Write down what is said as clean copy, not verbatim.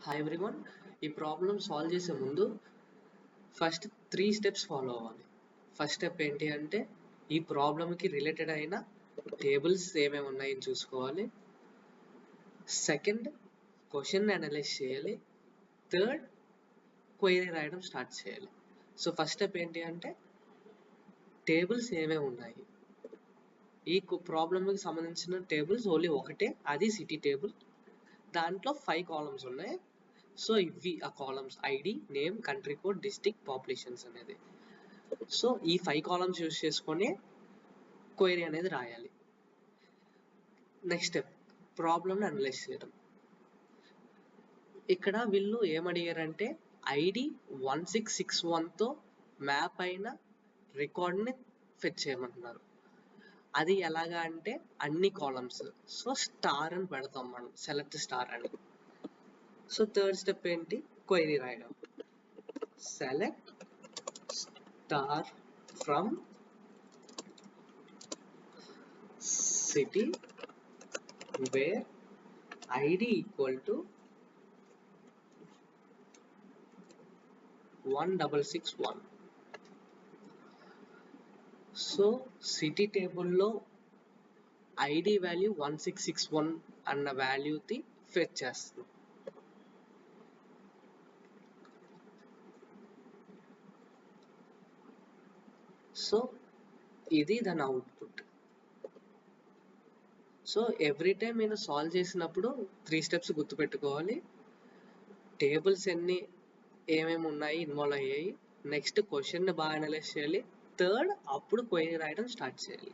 Hi everyone. ఈ problem solve చేసే ముందు ఫస్ట్ 3 స్టెప్స్ ఫాలో అవ్వాలి. ఫస్ట్ స్టెప్ ఏంటి అంటే ఈ ప్రాబ్లమ్కి రిలేటెడ్ అయిన టేబుల్స్ ఏమేమి ఉన్నాయని చూసుకోవాలి. సెకండ్, క్వశ్చన్ అనలైజ్ చేయాలి. థర్డ్, క్వైరీ రాయడం స్టార్ట్ చేయాలి. సో ఫస్ట్ స్టెప్ ఏంటి అంటే టేబుల్స్ ఏమేమి ఉన్నాయి. ఈ ప్రాబ్లమ్కి సంబంధించిన టేబుల్స్ ఓన్లీ ఒకటే, అది సిటీ టేబుల్. దాంట్లో 5 కాలమ్స్ ఉన్నాయి. సో ఇవి ఆ columns ID, name, country code, district, populations అనేది. సో ఈ 5 కాలమ్స్ యూజ్ చేసుకొని క్వైరీ అనేది రాయాలి. నెక్స్ట్ స్టెప్ ప్రాబ్లమ్ని అనలైజ్ చేయడం. ఇక్కడ వీళ్ళు ఏమడిగారంటే ఐడి 1661తో మ్యాప్ అయిన రికార్డ్ని ఫెచ్ చేయమంటున్నారు. అది ఎలాగా అంటే అన్ని కాలమ్స్. సో స్టార్ అని పెడతాం మనం, సెలెక్ట్ స్టార్ అని. సో థర్డ్ స్టెప్ ఏంటి, క్వైరీ రాయడం. Select star from city wear ID equal to 1661. So city టేబుల్లో ఐడి వాల్యూ 1661 అన్న వాల్యూది ఫెచ్ చేస్తున్నాం. సో ఇది దాని అవుట్పుట్. సో ఎవ్రీ టైం నేను సాల్వ్ చేసినప్పుడు 3 స్టెప్స్ గుర్తుపెట్టుకోవాలి. టేబుల్స్ ఏమేమి ఉన్నాయి, ఇన్వాల్వ్ అయ్యాయి. నెక్స్ట్ క్వశ్చన్ని బాగా అనలైజ్ చేయాలి. థర్డ్, అప్పుడు క్వైరీ రాయడం స్టార్ట్ చేయాలి.